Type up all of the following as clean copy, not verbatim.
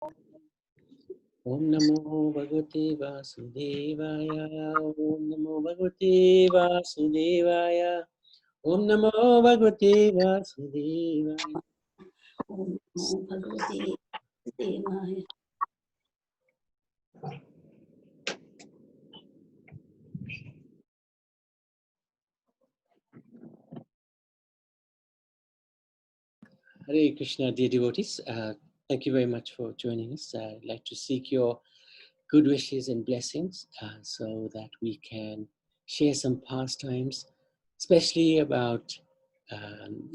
Om Namo Bhagavate Vasudevaya. Om Namo Bhagavate Vasudevaya. Om Namo Bhagavate Vasudevaya. Om Namo Bhagavate Vasudevaya. Hare Krishna, dear devotees. Thank you very much for joining us. I'd like to seek your good wishes and blessings so that we can share some pastimes, especially about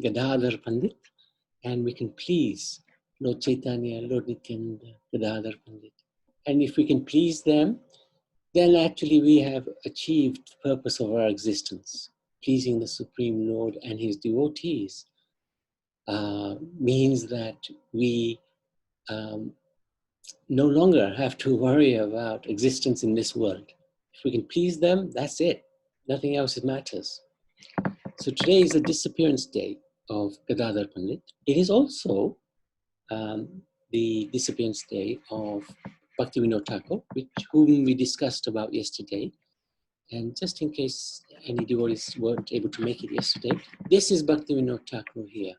Gadadhara Pandit, and we can please Lord Chaitanya, Lord Nityananda, Gadadhara Pandit. And if we can please them, then actually we have achieved the purpose of our existence. Pleasing the Supreme Lord and his devotees means that we no longer have to worry about existence in this world. If we can please them, that's it. Nothing else matters. So today is the disappearance day of Gadadhara Pandit. It is also the disappearance day of Bhaktivinoda Thakur, whom we discussed about yesterday. And just in case any devotees weren't able to make it yesterday, this is Bhaktivinoda Thakur here.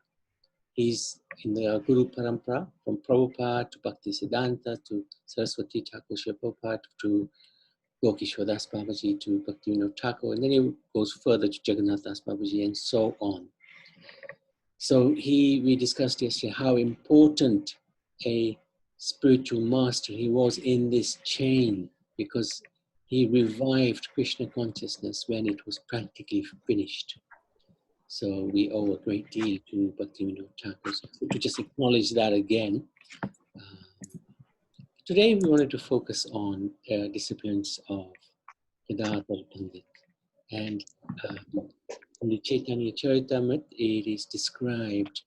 He's in the Guru Parampara, from Prabhupada to Bhakti Siddhanta to Saraswati Thakur Prabhupada to Gokishwar Das Babaji to Bhaktivinoda Thakur, and then he goes further to Jagannath Das Babaji and so on. So we discussed yesterday how important a spiritual master he was in this chain, because he revived Krishna consciousness when it was practically finished. So we owe a great deal to Bhaktivinoda Thakur. So to just acknowledge that again. Today we wanted to focus on the disappearance of Gadadhara Pandit. And in the Chaitanya Charitamrita, it is described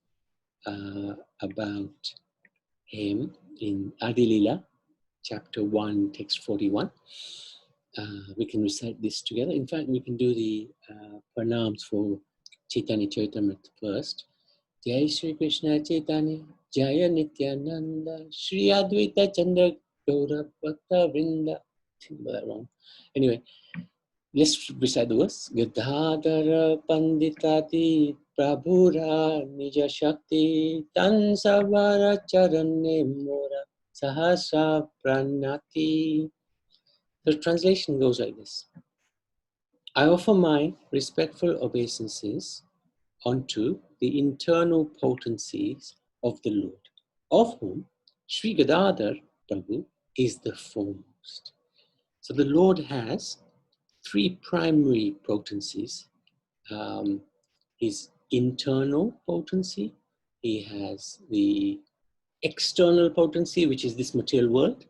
about him in Adilila, chapter 1, text 41. We can recite this together. In fact, we can do the pranams for Chaitanya Charitamrita first. Jai Shri Krishna Chaitanya, Jaya Nityananda, Shri Advaita Chandra Gaura Bhakta Vrinda. I think about that wrong. Anyway, let's recite the verse. Gadadhara Panditati Prabhura Nija Shakti Tan Savara Charane Mora Sahasra Pranati. The translation goes like this. I offer my respectful obeisances onto the internal potencies of the Lord, of whom Sri Gadadhar Prabhu is the foremost. So the Lord has three primary potencies. His internal potency, he has the external potency, which is this material world,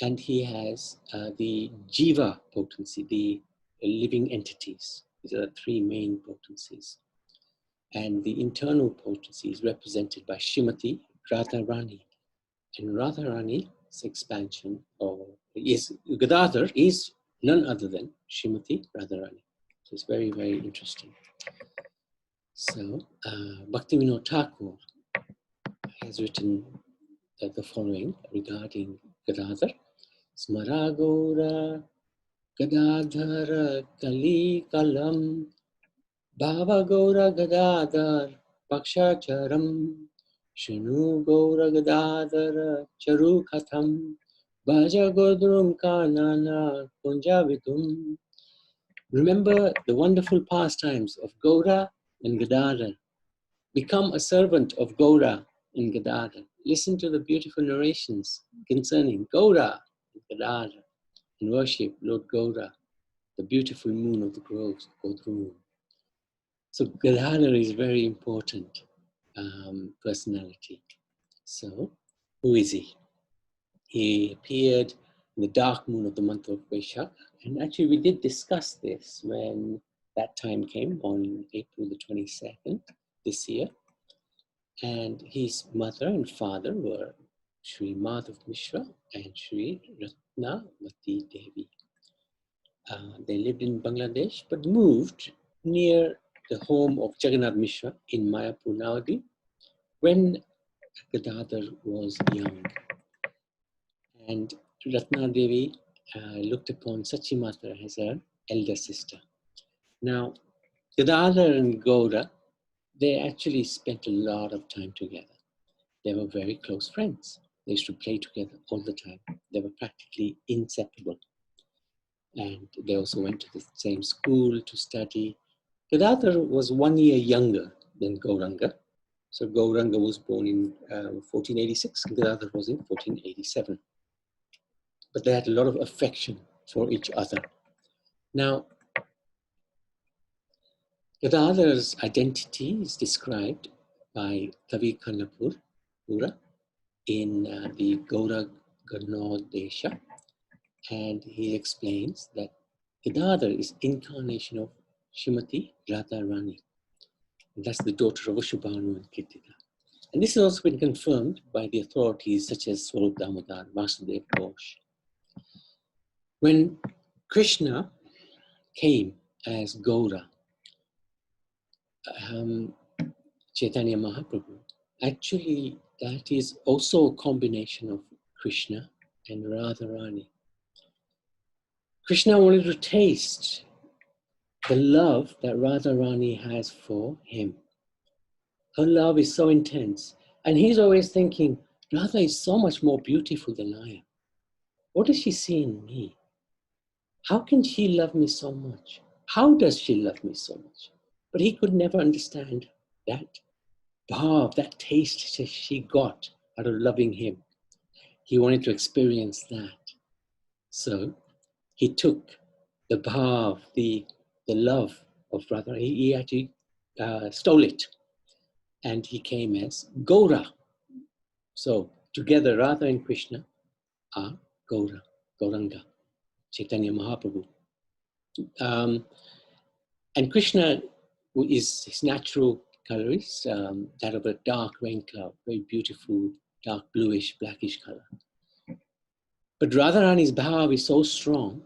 and he has the jiva potency, the living entities. These are the three main potencies. And the internal potency is represented by Srimati Radharani. And Radharani's expansion, or Gadadhar is none other than Srimati Radharani. So it's very, very interesting. So Bhaktivinoda Thakur has written the following regarding Gadadhar. Smaragora Gadadhara Kali Kalam Bhava Gaura Gadadhar Pakshacharam Shinu Gaura Gadadhara Charu Katham Bhaja Godrum Kanana Kunjavitum. Remember the wonderful pastimes of Gaura and Gadadhar. Become a servant of Gaura and Gadadhar. Listen to the beautiful narrations concerning Gaura and Gadadhar and worship Lord Gaura, the beautiful moon of the groves, Godrum. So Gadadhar is a very important personality. So who is he? He appeared in the dark moon of the month of Vaishak. And actually we did discuss this when that time came on April the 22nd this year. And his mother and father were Sri Madhav Mishra and Sri Ratnavati Devi. They lived in Bangladesh but moved near the home of Jagannath Mishra in Mayapur, Navadvip, when Gadadhar was young. and Ratna Devi looked upon Sachimatra as her elder sister. Now, Gadadhara and Gaura, they actually spent a lot of time together. They were very close friends. They used to play together all the time. They were practically inseparable. And they also went to the same school to study. Gadadhara was 1 year younger than Gauranga. So Gauranga was born in 1486, and Gadadhara was in 1487. But they had a lot of affection for each other. Now, Gadadhara's identity is described by Kavi Kannapura in the Gaura Ganodesha, and he explains that Gadadhara is incarnation of Shrimati Radharani. That's the daughter of Vashubhanu and Kirtida. And this has also been confirmed by the authorities such as Swarup Damodar, Vasudev Ghosh. When Krishna came as Gaura, Chaitanya Mahaprabhu, actually that is also a combination of Krishna and Radharani. Krishna wanted to taste the love that Radharani has for him. Her love is so intense. And he's always thinking, Radha is so much more beautiful than I am. What does she see in me? How can she love me so much? How does she love me so much? But he could never understand that bhav, that taste that she got out of loving him. He wanted to experience that. So he took the bhav, the love of Radha. He actually stole it. And he came as Gaura. So together, Radha and Krishna are Gaura, Gauranga, Chaitanya Mahaprabhu. And Krishna is his natural color is that of a dark rain cloud, very beautiful, dark bluish, blackish color. But Radharani's bhav is so strong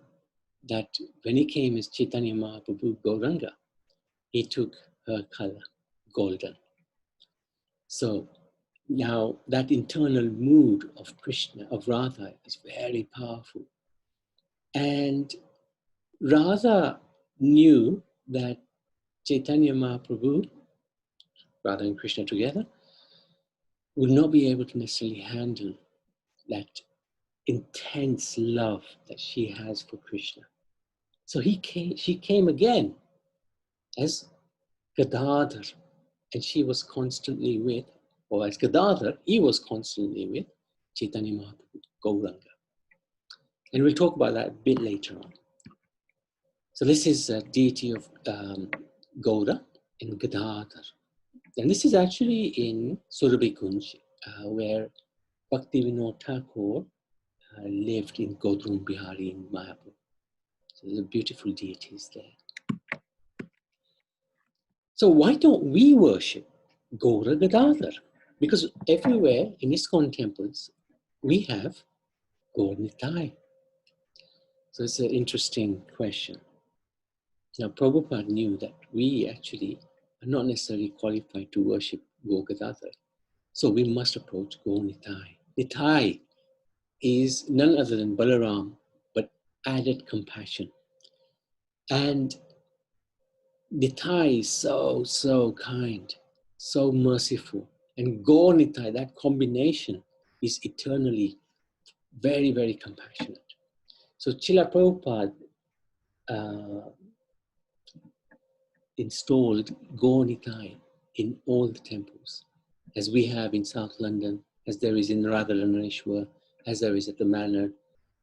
that when he came as Chaitanya Mahaprabhu Gauranga, he took her color, golden. So now that internal mood of Krishna, of Radha, is very powerful. And Radha knew that Chaitanya Mahaprabhu, Radha and Krishna together, would not be able to necessarily handle that intense love that she has for Krishna. So she came again as Gadadhar, and she was constantly with, or as Gadadhar, he was constantly with Chaitanya Mahaprabhu, Gauranga. And we'll talk about that a bit later on. So this is a deity of Gaura and Gadadhar. And this is actually in Surabhi Kunj, where Bhakti Vinod Thakur lived in Godrum Bihari in Mayapur. So there's beautiful deities there. So why don't we worship Gaura Gadadhar? Because everywhere in ISKCON temples, we have Gaur Nitai. So it's an interesting question. Now, Prabhupada knew that we actually are not necessarily qualified to worship Gaur Gadadhar. So we must approach Gaur Nitai. Nitai is none other than Balaram, but added compassion. And Nitai is so kind, so merciful. And Gaur Nitai, that combination is eternally very, very compassionate. So Chila Prabhupada installed Gaur Nitai in all the temples, as we have in South London, as there is in Radharaneshwar, as there is at the Manor.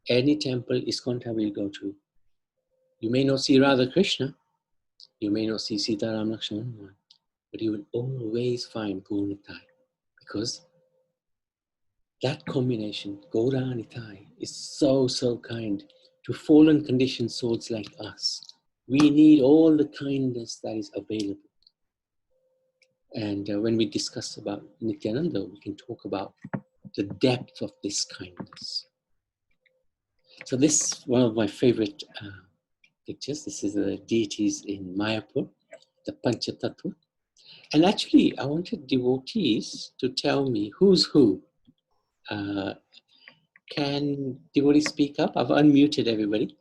Any temple ISKCON temple you go to, you may not see Radha Krishna, you may not see Sita Ram Lakshman, but you will always find Gaur Nitai, because that combination, Gaura Nitai, is so kind to fallen conditioned souls like us. We need all the kindness that is available. And when we discuss about Nityananda, we can talk about the depth of this kindness. So this is one of my favorite pictures. This is the deities in Mayapur, the Panchatattva. And actually, I wanted devotees to tell me who's who Can devotees speak up? I've unmuted everybody.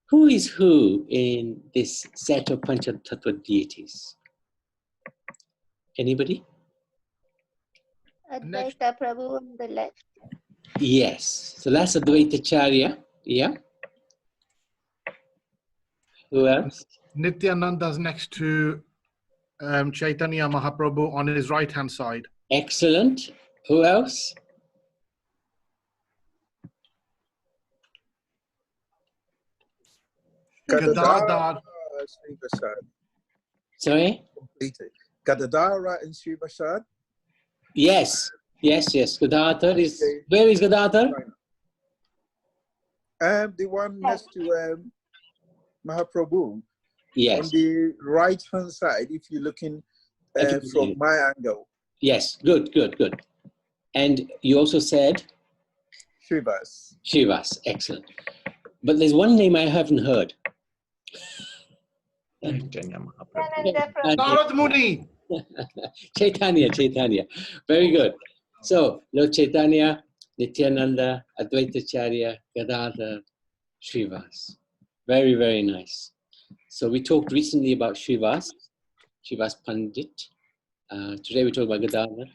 Who is who in this set of Panchatattva deities? Anybody? Advaita Prabhu on the left. Yes. So that's Advaita Charya. Yeah. Who else? Nityananda's next to Chaitanya Mahaprabhu on his right-hand side. Excellent. Who else? Gadadhara. Sri Prasad. Sorry? Completed. Gadadhara and Sri Prasad. Yes. Yes, yes. Gadadhara is... Where is Gadadhara? The one next to Mahaprabhu. Yes. On the right-hand side, if you're looking from my angle. Yes. Good, good, good. And you also said? Srivas. Srivas. Excellent. But there's one name I haven't heard. Narad Muni. Chaitanya, Chaitanya. Very good. So, Lord Chaitanya, Nityananda, Advaitacharya, Gadadhara, Srivas. Very, very nice. So we talked recently about Srivas Pandit. Today we talk about Gadadhara.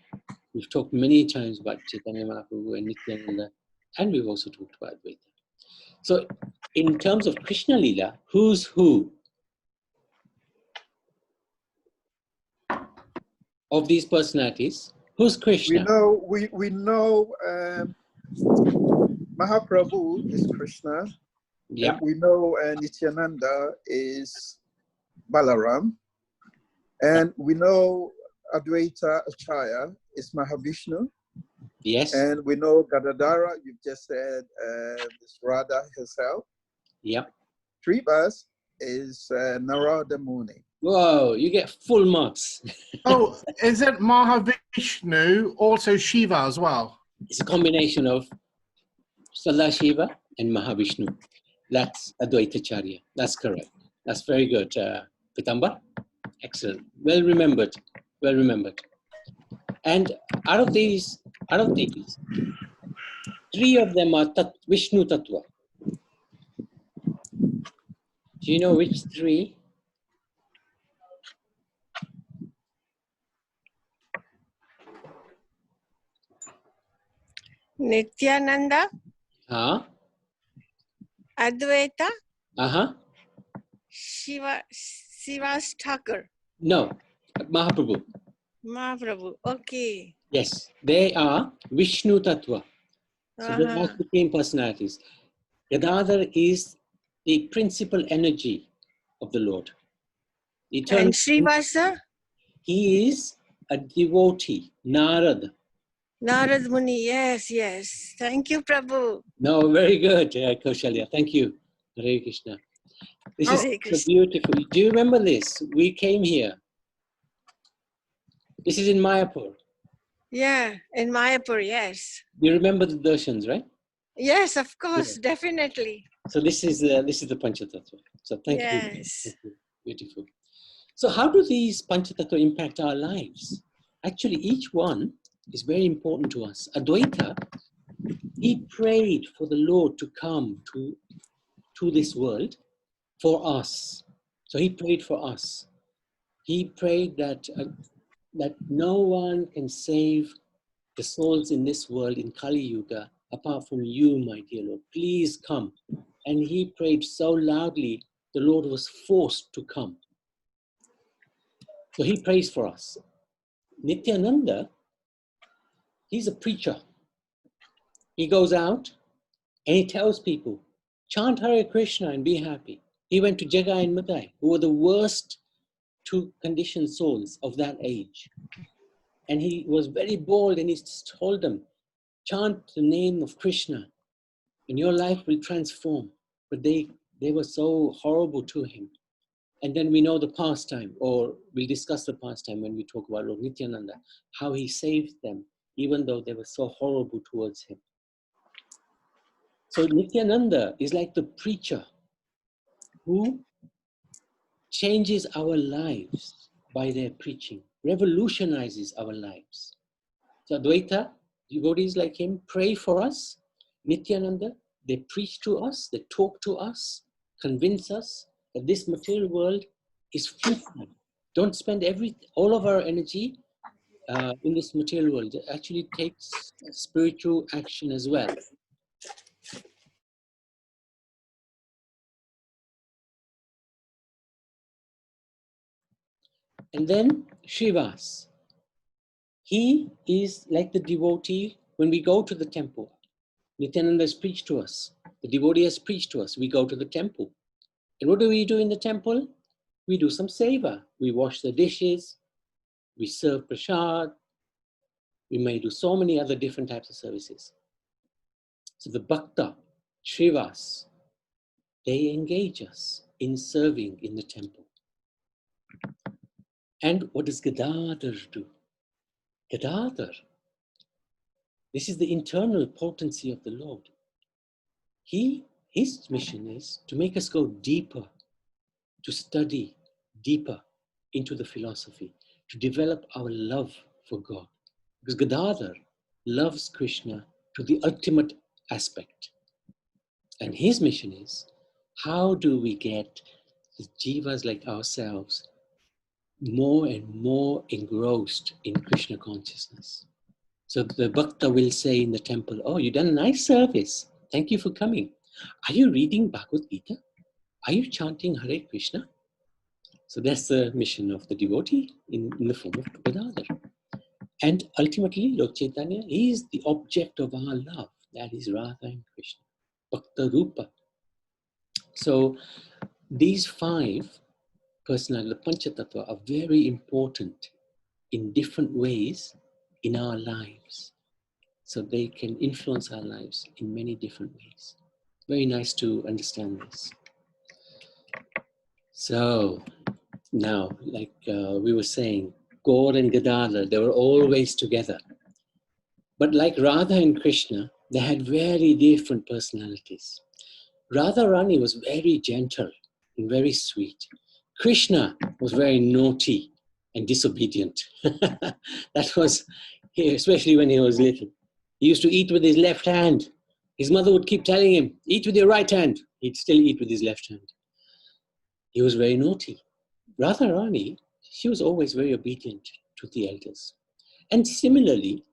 We've talked many times about Chaitanya Mahaprabhu and Nityananda, and we've also talked about Advaita. So in terms of Krishna Lila, who's who? Of these personalities, who's Krishna? We know Mahaprabhu is Krishna. Yeah. We know Nityananda is Balaram. And we know Advaita Acharya is Mahavishnu. Yes. And we know Gadadhara, you've just said, is Radha herself. Yep. Srivas is Narada Muni. Whoa, you get full marks. Oh, is it Mahavishnu also Shiva as well? It's a combination of Sadashiva and Mahavishnu. That's Advaitacharya. That's correct. That's very good, Pitambar. Excellent. Well remembered. Well remembered. And out of these, three of them are Vishnu Tattva. Do you know which three? Nityananda, Advaita, Shiva's Thakur. No, Mahaprabhu. Mahaprabhu, okay. Yes, they are Vishnu Tattva. So they are Supreme Personalities. Gadadhara is the principal energy of the Lord. Eternal. And Srivasa? He is a devotee, Narad. Narad Muni, yes, yes. Thank you, Prabhu. No, very good, Kaushalya. Thank you, Hare Krishna. This is so beautiful. Do you remember this? We came here. This is in Mayapur. Yeah, in Mayapur, yes. You remember the darshans, right? Yes, of course, definitely. So this is the Panchatattva. So thank you. Yes. Beautiful. So how do these Panchatattva impact our lives? Actually, each one is very important to us. Advaita, he prayed for the Lord to come to this world for us. So he prayed for us. He prayed that no one can save the souls in this world in Kali Yuga apart from you, my dear Lord. Please come. And he prayed so loudly, the Lord was forced to come. So he prays for us. Nityananda, he's a preacher. He goes out and he tells people, chant Hare Krishna and be happy. He went to Jagai and Madai, who were the worst two conditioned souls of that age. And he was very bold and he told them, chant the name of Krishna and your life will transform. But they were so horrible to him. And then we know the pastime, or we'll discuss the pastime when we talk about Lord Nityananda, how he saved them, even though they were so horrible towards him. So Nityananda is like the preacher who changes our lives by their preaching, revolutionizes our lives. So Advaita, devotees like him, pray for us Nityananda, they preach to us, they talk to us, convince us that this material world is futile. Don't spend all of our energy in this material world. It actually takes spiritual action as well. And then Srivas, he is like the devotee when we go to the temple. Nityananda has preached to us. The devotee has preached to us. We go to the temple. And what do we do in the temple? We do some seva. We wash the dishes. We serve prasad. We may do so many other different types of services. So the bhakta, Srivas, they engage us in serving in the temple. And what does Gadadhara do? Gadadhara, this is the internal potency of the Lord. His mission is to make us go deeper, to study deeper into the philosophy, to develop our love for God. Because Gadadhara loves Krishna to the ultimate aspect. And his mission is, how do we get the jivas like ourselves more and more engrossed in Krishna consciousness? So the bhakta will say in the temple, oh, you've done a nice service. Thank you for coming. Are you reading Bhagavad Gita? Are you chanting Hare Krishna? So that's the mission of the devotee in the form of Gadadhara. And ultimately, Lord Chaitanya, he is the object of our love. That is Radha and Krishna. Bhakta Rupa. So these five personalities, the Panchatattva, are very important in different ways in our lives. So they can influence our lives in many different ways. Very nice to understand this. So now, like we were saying, Gaur and Gadadhara, they were always together. But like Radha and Krishna, they had very different personalities. Radharani was very gentle and very sweet. Krishna was very naughty and disobedient. That was, especially when he was little. He used to eat with his left hand. His mother would keep telling him, eat with your right hand. He'd still eat with his left hand. He was very naughty. Radharani, she was always very obedient to the elders. And similarly,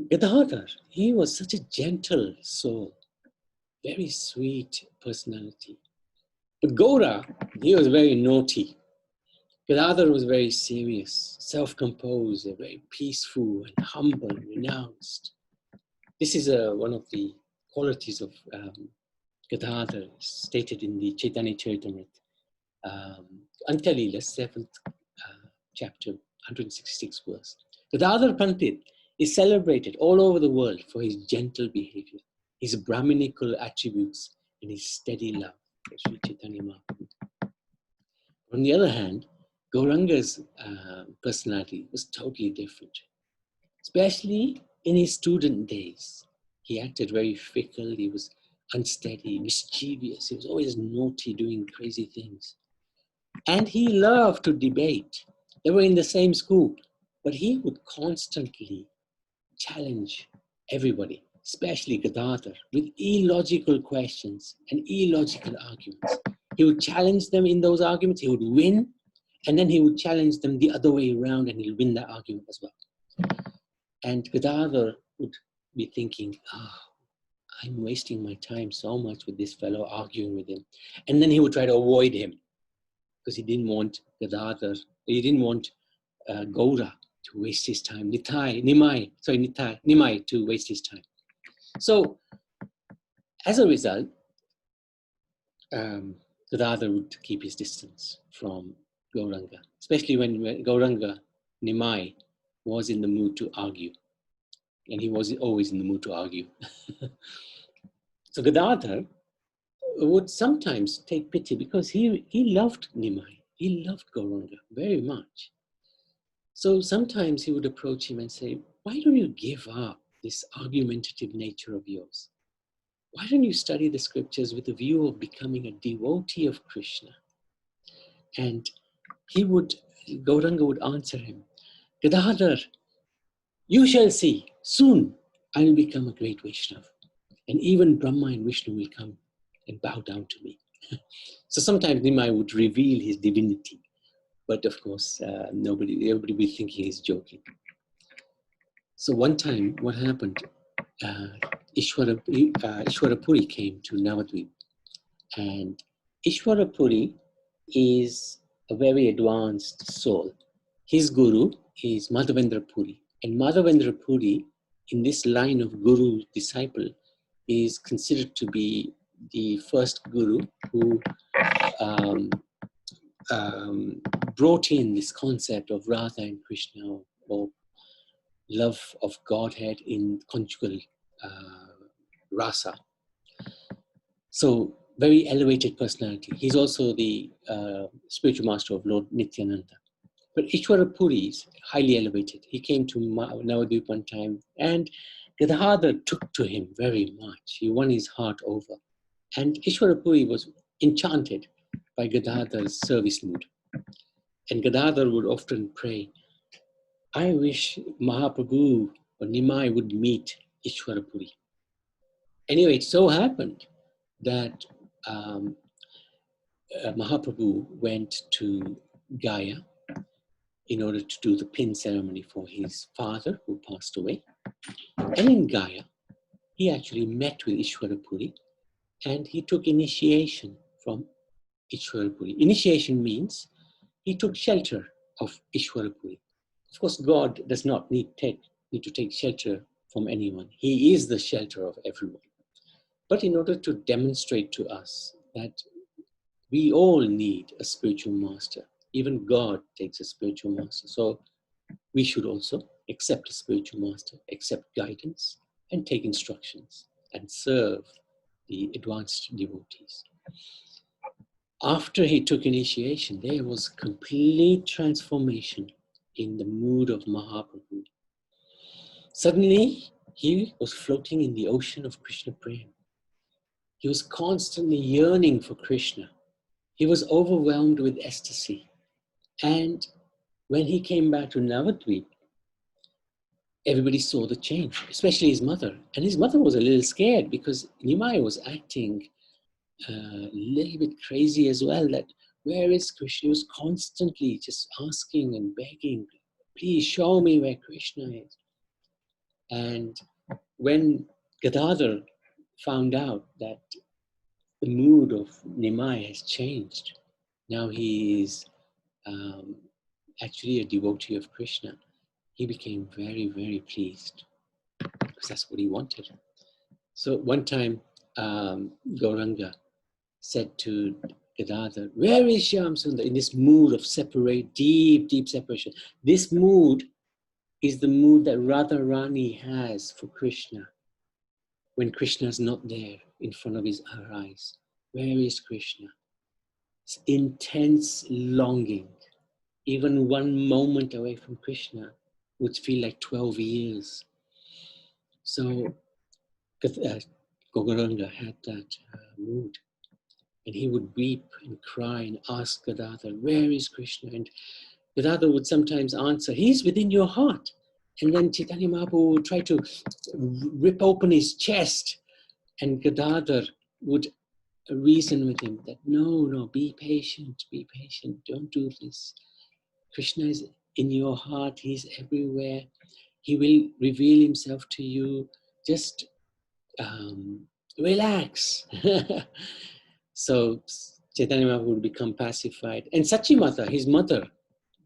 Gadadhara, he was such a gentle soul, very sweet personality. But Gaura, he was very naughty. Gadadhara was very serious, self-composed, very peaceful and humble and renounced. This is one of the qualities of Gadadhara stated in the Chaitanya Charitamrita. Antalila, 7th chapter, 166 verse. Gadadhara Pandit is celebrated all over the world for his gentle behavior, his Brahminical attributes, and his steady love for Sri Chaitanya Mahaprabhu. On the other hand, Gauranga's personality was totally different, especially in his student days. He acted very fickle, he was unsteady, mischievous, he was always naughty, doing crazy things. And he loved to debate. They were in the same school, but he would constantly challenge everybody, especially Gadadhara, with illogical questions and illogical arguments. He would challenge them in those arguments, he would win, and then he would challenge them the other way around and he'll win that argument as well. And Gadadhara would be thinking, I'm wasting my time so much with this fellow, arguing with him. And then he would try to avoid him because he didn't want Gadadhara, he didn't want Gaura to waste his time, Nimai to waste his time. So as a result, Gadadhara would keep his distance from Gauranga, especially when Gauranga, Nimai, was in the mood to argue. And he was always in the mood to argue. So Gadadhara would sometimes take pity because he loved Nimai. He loved Gauranga very much. So sometimes he would approach him and say, why don't you give up this argumentative nature of yours? Why don't you study the scriptures with a view of becoming a devotee of Krishna? And Gauranga would answer him, Gadadhara, you shall see, soon I will become a great Vaishnava. And even Brahma and Vishnu will come and bow down to me. So sometimes Nimai would reveal his divinity, but of course, everybody will be thinking he's joking. So one time, what happened? Ishwarapuri came to Navadvip, and Ishwarapuri is a very advanced soul. His guru is Madhavendra Puri, and Madhavendra Puri, in this line of guru disciple, is considered to be the first guru who brought in this concept of Radha and Krishna, or love of Godhead in conjugal rasa. So very elevated personality. He's also the spiritual master of Lord Nityananda. But Ishwarapuri is highly elevated. He came to Navadvip one time, and Gadadhara took to him very much. He won his heart over. And Ishwarapuri was enchanted by Gadadhara's service mood. And Gadadhara would often pray, I wish Mahaprabhu or Nimai would meet Ishwarapuri. Anyway, it so happened that Mahaprabhu went to Gaya in order to do the pin ceremony for his father who passed away. And in Gaya, he actually met with Ishwarapuri and he took initiation from Ishwarapuri. Initiation means he took shelter of Ishwarapuri. Of course, God does not need to take shelter from anyone. He is the shelter of everyone. But in order to demonstrate to us that we all need a spiritual master, even God takes a spiritual master. So we should also accept a spiritual master, accept guidance, and take instructions and serve the advanced devotees. After he took initiation, there was complete transformation in the mood of Mahaprabhu. Suddenly, he was floating in the ocean of Krishna Prem. He was constantly yearning for Krishna. He was overwhelmed with ecstasy. And when he came back to Navadvip, everybody saw the change, especially his mother. And his mother was a little scared because Nimai was acting a little bit crazy as well, that where is Krishna? He was constantly just asking and begging, please show me where Krishna is. And when Gadadhara found out that the mood of Nimai has changed, now he is actually a devotee of Krishna, he became very, very pleased because that's what he wanted. So one time, Gauranga said to Gadadhara, where is Shyam Sundar? In this mood of deep separation. This mood is the mood that Radharani has for Krishna when Krishna is not there in front of her eyes. Where is Krishna? It's intense longing. Even one moment away from Krishna would feel like 12 years. So Gauranga had that mood. And he would weep and cry and ask Gadadhara, where is Krishna? And Gadadhara would sometimes answer, he's within your heart. And then Chaitanya Mahaprabhu would try to rip open his chest. And Gadadhara would reason with him that, no, be patient, don't do this. Krishna is in your heart, he's everywhere. He will reveal himself to you. Just relax. So Chaitanya Mahaprabhu would become pacified. And Sachimata, his mother,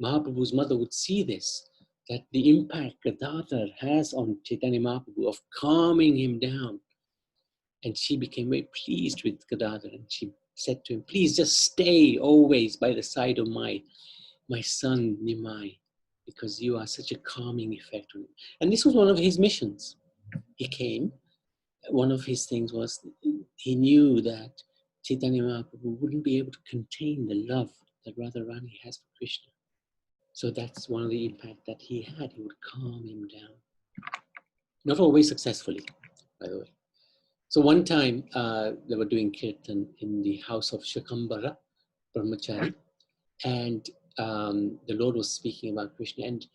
Mahaprabhu's mother, would see this, that the impact Gadadhara has on Chaitanya Mahaprabhu of calming him down. And she became very pleased with Gadadhara. And she said to him, please just stay always by the side of my son Nimai, because you are such a calming effect on him. And this was one of his missions. He came. One of his things was he knew that Chaitanya Mahaprabhu wouldn't be able to contain the love that Radharani has for Krishna. So that's one of the impact that he had. He would calm him down. Not always successfully, by the way. So one time they were doing kirtan in the house of Shakambara Brahmachari, and the Lord was speaking about Krishna, and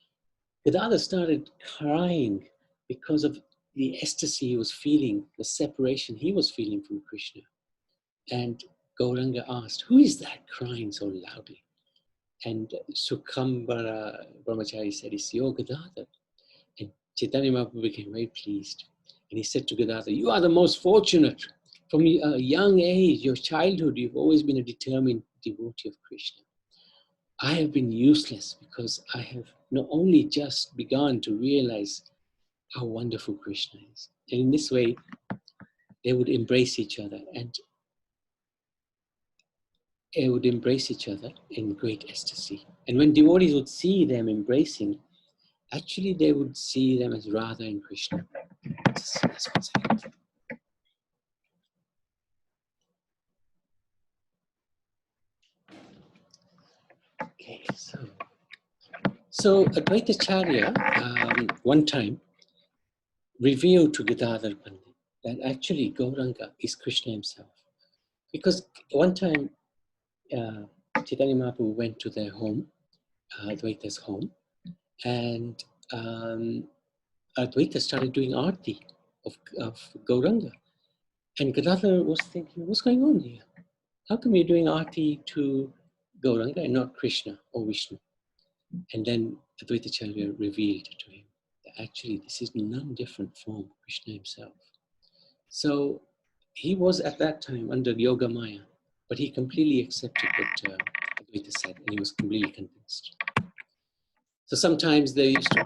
Gadadhara started crying because of the ecstasy he was feeling, the separation he was feeling from Krishna. And Gauranga asked, who is that crying so loudly? And Sukambara Brahmachari said, it's your Gadadhara. And Chaitanya Mahaprabhu became very pleased. And he said to Gadadhara, you are the most fortunate. From a young age, your childhood, you've always been a determined devotee of Krishna. I have been useless because I have not only just begun to realize how wonderful Krishna is. And in this way, they would embrace each other, and they would embrace each other in great ecstasy. And when devotees would see them embracing, actually they would see them as Radha and Krishna. Just 1 second. Okay, so Advaitacharya one time revealed to Gadadhara Pandit that actually Gauranga is Krishna himself. Because one time Chaitanya Mahaprabhu went to their home, Advaita's home, and Advaita started doing arti of Gauranga. And Gadadhara was thinking, what's going on here? How come you're doing arti to Gauranga and not Krishna or Vishnu? And then Advaitacharya revealed to him that actually this is none different from Krishna himself. So he was at that time under Yoga Maya, but he completely accepted what Advaita said, and he was completely convinced. So sometimes they used to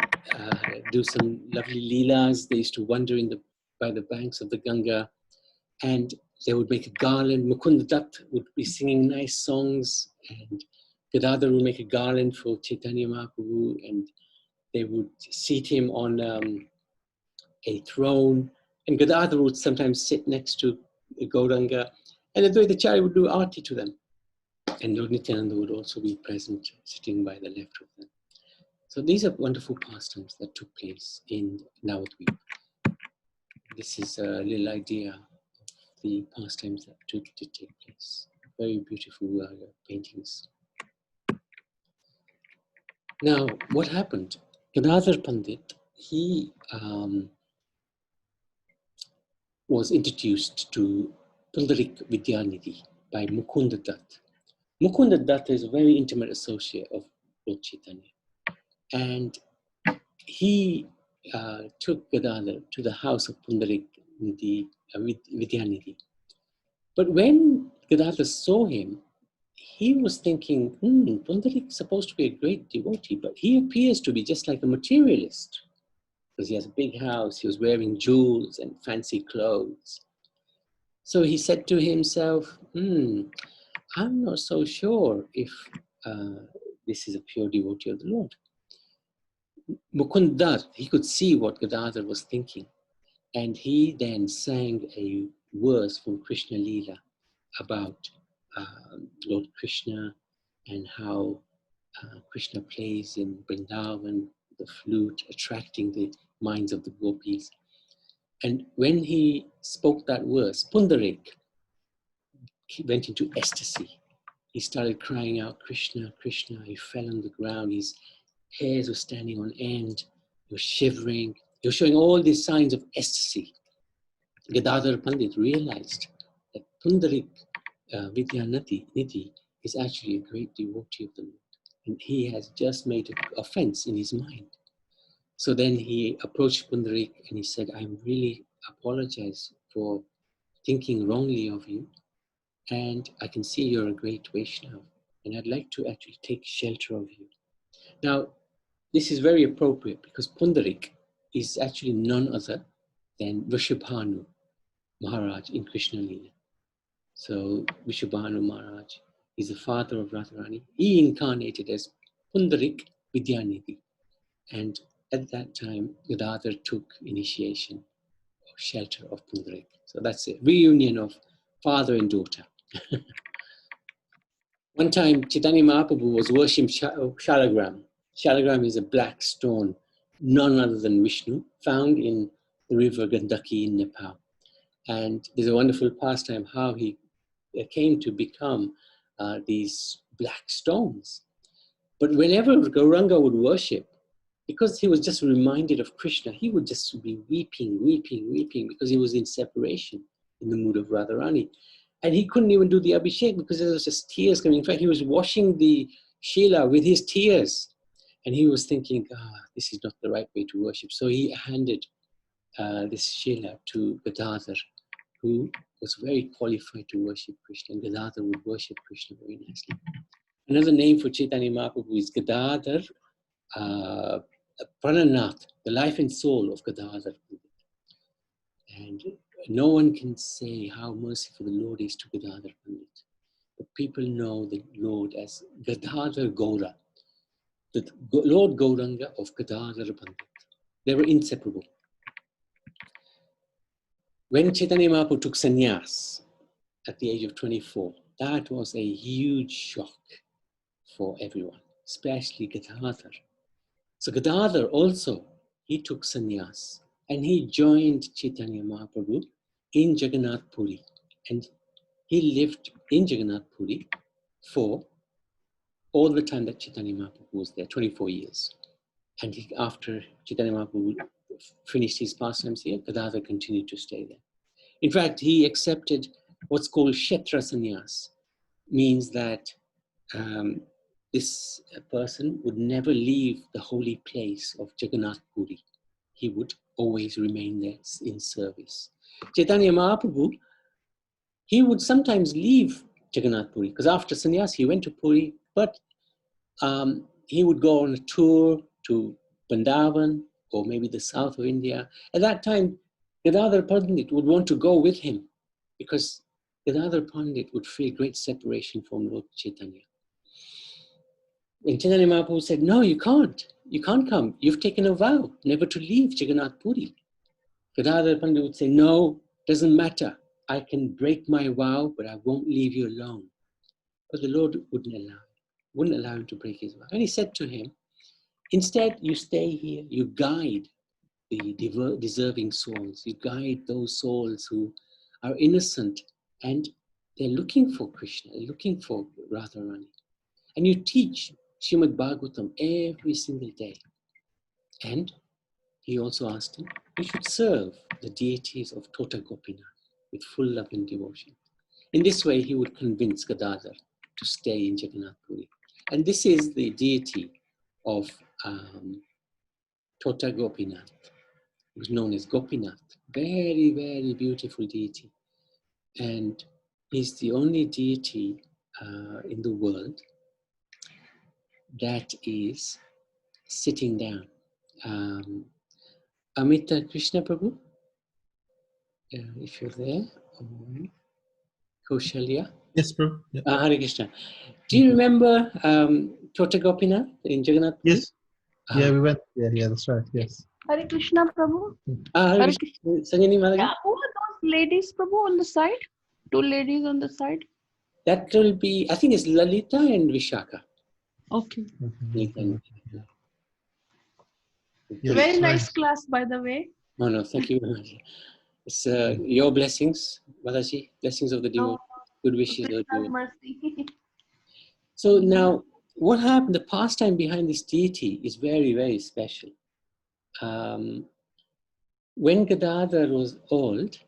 do some lovely leelas. They used to wander by the banks of the Ganga, and they would make a garland. Mukunda Dutt would be singing nice songs, and Gadadhara would make a garland for Chaitanya Mahaprabhu, and they would seat him on a throne. And Gadadhara would sometimes sit next to Gauranga, and Advaitacharya would do arti to them. And Lord Nityananda would also be present, sitting by the left of them. So these are wonderful pastimes that took place in Navadvip. This is a little idea of the pastimes that did take place. Very beautiful paintings. Now, what happened? Gadadhara Pandit, he was introduced to Pundarik Vidyanidhi by Mukunda Dutt. Mukunda Dutt is a very intimate associate of Lord Chaitanya. And he took Gadadhara to the house of Pundarik Vidyanidhi. But when Gadadhara saw him, he was thinking, Pundarik is supposed to be a great devotee, but he appears to be just like a materialist. Because he has a big house, he was wearing jewels and fancy clothes. So he said to himself, I'm not so sure if this is a pure devotee of the Lord. Mukund Dutt, he could see what Gadadhara was thinking. And he then sang a verse from Krishna Leela about Lord Krishna and how Krishna plays in Vrindavan, the flute, attracting the minds of the gopis. And when he spoke that verse, Pundarik, he went into ecstasy. He started crying out, Krishna, Krishna. He fell on the ground. His hairs were standing on end. He was shivering. He was showing all these signs of ecstasy. Gadadhara Pandit realized that Pundarik Vidyanidhi is actually a great devotee of the Lord. And he has just made an offense in his mind. So then he approached Pundarik and he said, I really apologize for thinking wrongly of you. And I can see you're a great Vaishnava. And I'd like to actually take shelter of you. Now, this is very appropriate because Pundarik is actually none other than Vrishabhanu Maharaj in Krishna Leela. So Vrishabhanu Maharaj is the father of Radharani. He incarnated as Pundarik Vidyanidhi. And at that time, Gadadhara took initiation or shelter of Pundarik. So that's a reunion of father and daughter. One time, Chaitanya Mahaprabhu was worshipping Shalagram. Shalagram is a black stone, none other than Vishnu, found in the river Gandaki in Nepal. And there's a wonderful pastime how he came to become these black stones. But whenever Gauranga would worship, because he was just reminded of Krishna, he would just be weeping, weeping, weeping, because he was in separation, in the mood of Radharani. And he couldn't even do the Abhishek because there was just tears coming. In fact, he was washing the Shila with his tears. And he was thinking, this is not the right way to worship. So he handed this Shila to Gadadhar, who was very qualified to worship Krishna. And Gadadhar would worship Krishna very nicely. Another name for Chaitanya Mahaprabhu is Gadadhar Prananath, the life and soul of Gadadhar. And no one can say how merciful the Lord is to Gadadhar Pandit. But people know the Lord as Gadadhar Gaura, the Lord Gauranga of Gadadhar Pandit. They were inseparable. When Chaitanya Mahaprabhu took sannyas at the age of 24, that was a huge shock for everyone, especially Gadadhar. So Gadadhar also, he took sannyas and he joined Chaitanya Mahaprabhu in Jagannath Puri. And he lived in Jagannath Puri for all the time that Chaitanya Mahaprabhu was there, 24 years. And after Chaitanya Mahaprabhu finished his pastimes here, Gadadhar continued to stay there. In fact, he accepted what's called Kshetra Sannyas, means that this person would never leave the holy place of Jagannath Puri. He would always remain there in service. Chaitanya Mahaprabhu, he would sometimes leave Jagannath Puri, because after sannyas, he went to Puri, but he would go on a tour to Vrindavan or maybe the south of India. At that time, Gadadhar Pandit would want to go with him because Gadadhar Pandit would feel great separation from Lord Chaitanya. And Chaitanya Mahaprabhu said, no, you can't come. You've taken a vow never to leave Jagannath Puri. Gadadhar Pandit would say, no, doesn't matter. I can break my vow, but I won't leave you alone. But the Lord wouldn't allow him to break his vow. And he said to him, instead, you stay here, you guide the deserving souls, you guide those souls who are innocent and they're looking for Krishna, they're looking for Radharani. And you teach Srimad Bhagavatam every single day. And he also asked him, you should serve the deities of Tota Gopinath with full love and devotion. In this way, he would convince Gadadhar to stay in Jagannath Puri. And this is the deity of Tota Gopinath, who's known as Gopinath. Very, very beautiful deity. And he's the only deity in the world that is sitting down. Amita Krishna Prabhu, if you're there, Kaushalya. Yes, bro. Yeah. Hare Krishna. Do you remember Tota Gopinath in Jagannath Puri? Yes. Yeah, we went. Yeah, that's right. Yes. Hare Krishna, Prabhu. Hare Hare Krishna. Sanjani Mataji? Yeah, who are those ladies, Prabhu, on the side? Two ladies on the side? That will be, I think it's Lalita and Vishaka. Okay. Lalita and Vishaka. Yeah, Very that's nice right. class, by the way. No, thank you very much. It's your blessings, Mataji, blessings of the devotee, good wishes of the Krishna's devotee. mercy. So now, what happened, the pastime behind this deity is very, very special. When Gadadhar was old,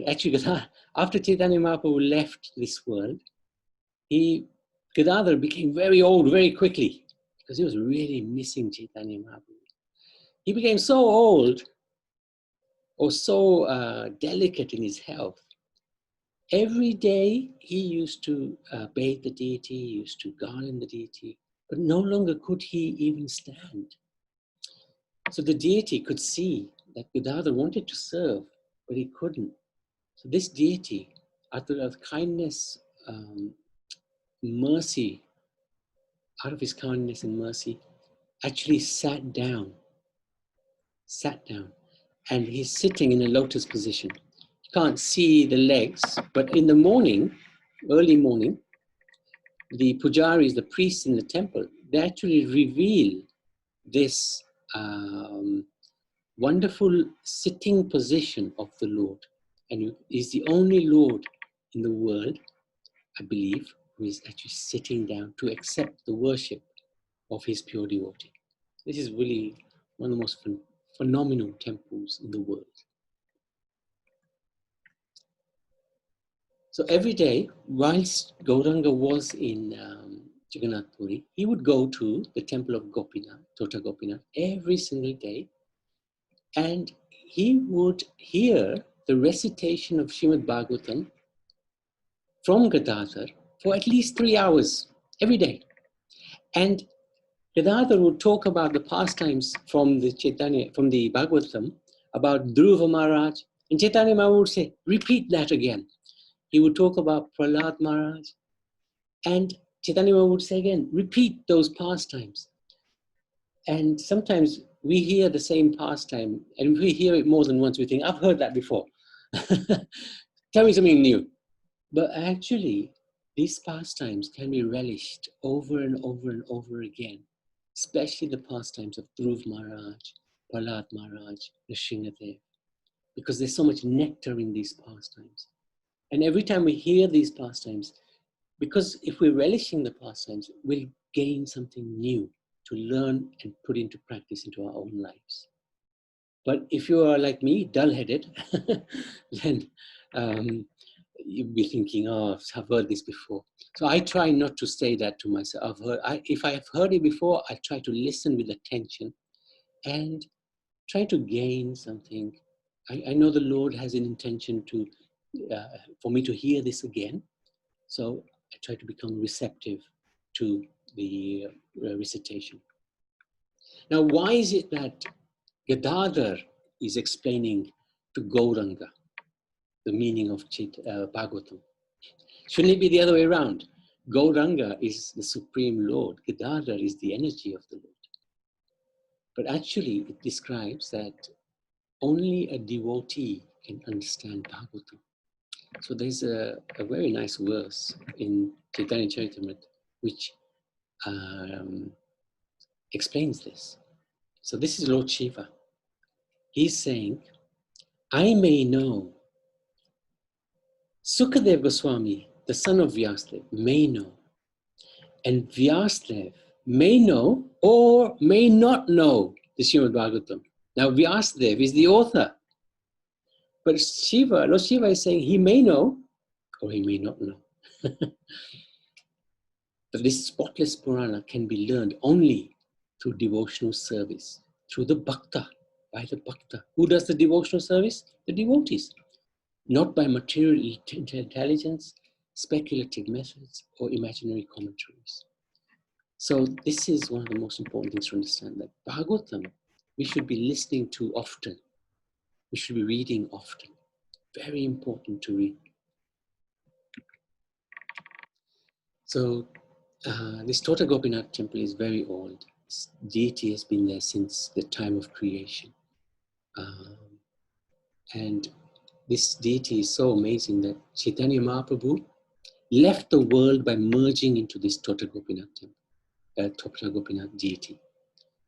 actually after Chaitanya Mahaprabhu left this world, Gadadhar became very old very quickly because he was really missing Chaitanya Mahaprabhu. He became so old or so delicate in his health. Every day he used to bathe the deity, he used to garland the deity, but no longer could he even stand. So the deity could see that Gadadhar wanted to serve, but he couldn't. So this deity, out of kindness, mercy, out of his kindness and mercy, actually sat down, and he's sitting in a lotus position. You can't see the legs, but in the morning, early morning, the pujaris, the priests in the temple, they actually reveal this wonderful sitting position of the Lord. And he's the only Lord in the world, I believe, who is actually sitting down to accept the worship of his pure devotee. This is really one of the most phenomenal temples in the world. So every day, whilst Gauranga was in Jagannath Puri, he would go to the temple of Gopinath, Tota Gopinath, every single day, and he would hear the recitation of Srimad Bhagavatam from Gadadhara for at least 3 hours every day. And Gadadhara would talk about the pastimes from the Bhagavatam, about Dhruva Maharaj, and Chaitanya Maharaj would say, repeat that again. He would talk about Prahlad Maharaj, and Chaitanya Maharaj would say again, repeat those pastimes. And sometimes we hear the same pastime, and if we hear it more than once, we think, I've heard that before. Tell me something new. But actually, these pastimes can be relished over and over and over again, especially the pastimes of Dhruv Maharaj, Prahlad Maharaj, Nrsingadev, because there's so much nectar in these pastimes. And every time we hear these pastimes, because if we're relishing the pastimes, we'll gain something new to learn and put into practice into our own lives. But if you are like me, dull-headed, then you'll be thinking, oh, I've heard this before. So I try not to say that to myself. If I have heard it before, I try to listen with attention and try to gain something. I know the Lord has an intention to for me to hear this again. So I try to become receptive to the recitation. Now, why is it that Gadadhara is explaining to Gauranga the meaning of Bhagavatam? Shouldn't it be the other way around? Gauranga is the Supreme Lord. Gadadhara is the energy of the Lord. But actually, it describes that only a devotee can understand Bhagavatam. So there's a very nice verse in Chaitanya Charitamrita which explains this. So this is Lord Shiva. He's saying, I may know, Sukadeva Goswami, the son of Vyasadeva, may know, and Vyasadeva may know or may not know the Srimad Bhagavatam. Now Vyasadeva is the author, but Lord Shiva is saying he may know or he may not know. But this spotless Purana can be learned only through devotional service, through the Bhakta, by the Bhakta. Who does the devotional service? The devotees. Not by material intelligence, speculative methods, or imaginary commentaries. So this is one of the most important things to understand, that Bhagavatam, we should be listening to often. We should be reading often. Very important to read. So this Tota Gopinath temple is very old. This deity has been there since the time of creation. And this deity is so amazing that Chaitanya Mahaprabhu left the world by merging into this Tota Gopinath temple, Tota Gopinath deity.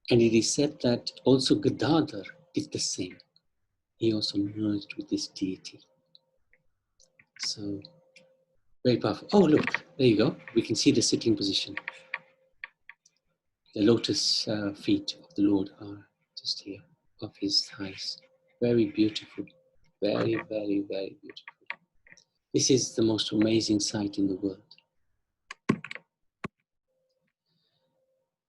And it is said that also Gadadhara did the same. He also merged with this deity. So, very powerful. Oh, look, there you go. We can see the sitting position. The lotus feet of the Lord are just here, of his thighs. Very beautiful. Very, very, very beautiful. This is the most amazing sight in the world.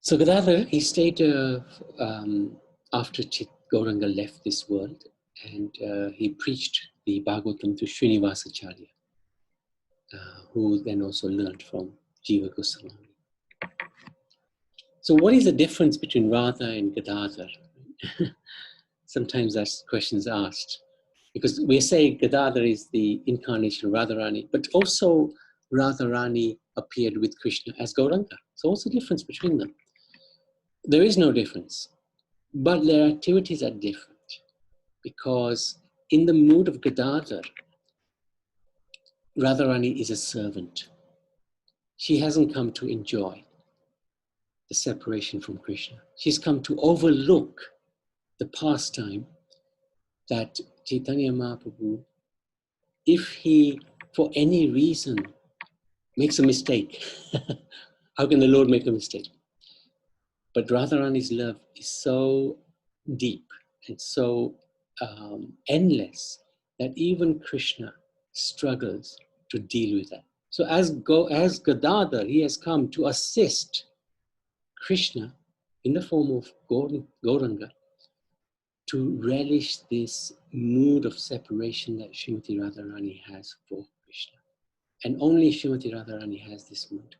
So Gadadhara, he stayed after Gauranga left this world, and he preached the Bhagavatam to Srinivasacharya, who then also learned from Jiva Goswami. So what is the difference between Radha and Gadadhara? Sometimes that question is asked, because we say Gadadhara is the incarnation of Radharani, but also Radharani appeared with Krishna as Gauranga. So what's the difference between them? There is no difference, but their activities are different, because in the mood of Gadadhara, Radharani is a servant. She hasn't come to enjoy the separation from Krishna. She's come to overlook the pastime that Chaitanya Mahaprabhu, if he, for any reason, makes a mistake, how can the Lord make a mistake? But Radharani's love is so deep and so endless that even Krishna struggles to deal with that. So as Gadadhara, he has come to assist Krishna in the form of Gauranga to relish this mood of separation that Srimati Radharani has for Krishna. And only Srimati Radharani has this mood.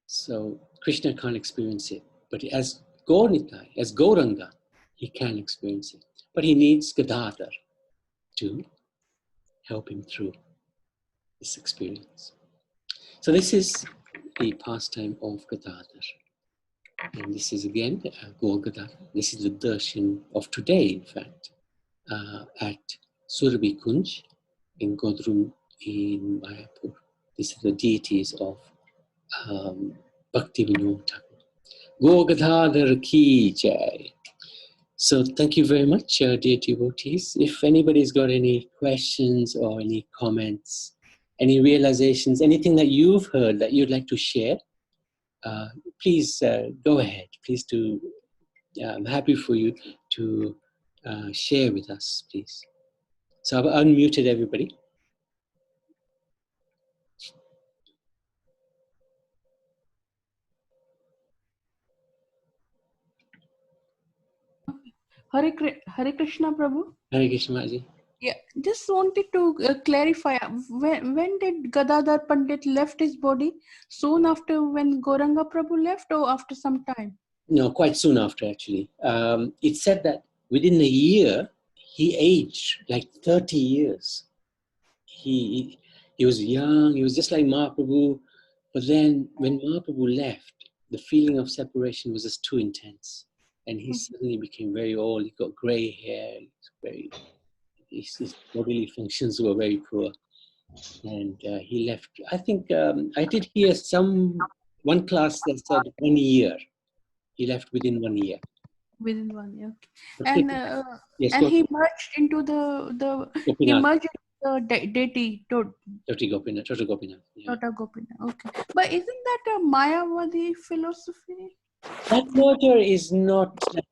So Krishna can't experience it. But as Gaurnitai, as Gauranga, he can experience it. But he needs Gadadhara to help him through this experience. So this is the pastime of Gadadhara. And this is again Gaur Gadadhara. This is the darshan of today, in fact, at Surabhi Kunj in Godrum in Mayapur. These are the deities of Bhakti Vinod Thakur. Gaur Gadadhara ki jai. So thank you very much, dear devotees. If anybody's got any questions or any comments, any realizations, anything that you've heard that you'd like to share, please go ahead. Please do. I'm happy for you to share with us, please. So I've unmuted everybody. Hare Krishna, Prabhu. Hare Krishna Maji. Yeah, just wanted to clarify. When did Gadadhar Pandit left his body? Soon after when Gauranga Prabhu left, or after some time? No, quite soon after, actually. It said that within a year, he aged like 30 years. He was young, he was just like Mahaprabhu. But then when Mahaprabhu left, the feeling of separation was just too intense. And he suddenly became very old. He got gray hair. His bodily functions were very poor. And he left. I think I did hear one class that said 1 year. He left within 1 year. Within 1 year. Okay. And Yes, and he merged into he merged into the deity Tota Gopinath. Yeah. Tota Gopinath. Okay, but isn't that a Mayavadi philosophy? That merger is not that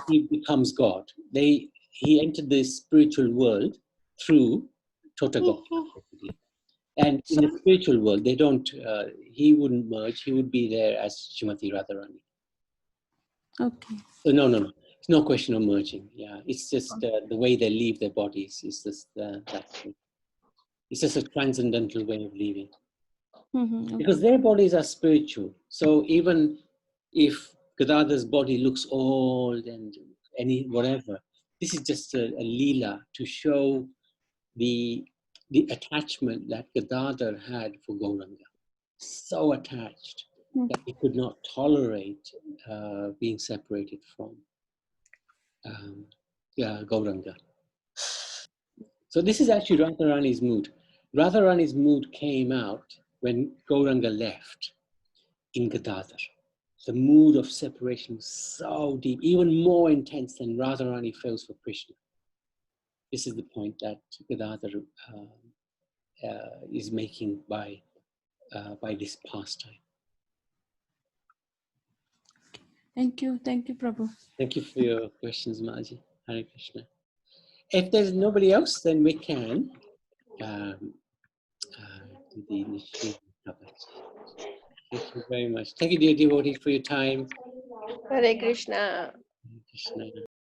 he becomes God. He entered the spiritual world through Tota Gopinath. And in the spiritual world, they don't. He wouldn't merge. He would be there as Srimati Radharani. Okay. So no. It's no question of merging. Yeah, it's just the way they leave their bodies. It's just it's just a transcendental way of living. Okay. Because their bodies are spiritual. So even if Gadadhar's body looks old and whatever, this is just a leela to show the attachment that Gadadhar had for Gauranga. So attached that he could not tolerate being separated from Gauranga. So this is actually Radharani's mood. Radharani's mood came out when Gauranga left in Gadadhar. The mood of separation was so deep, even more intense than Radharani feels for Krishna. This is the point that Gadadhar is making by this pastime. Thank you, Prabhu. Thank you for your questions, Maji. Hare Krishna. If there's nobody else, then we can do the initiation of it. Thank you very much. Thank you, dear devotee, for your time. Hare Krishna. Hare Krishna.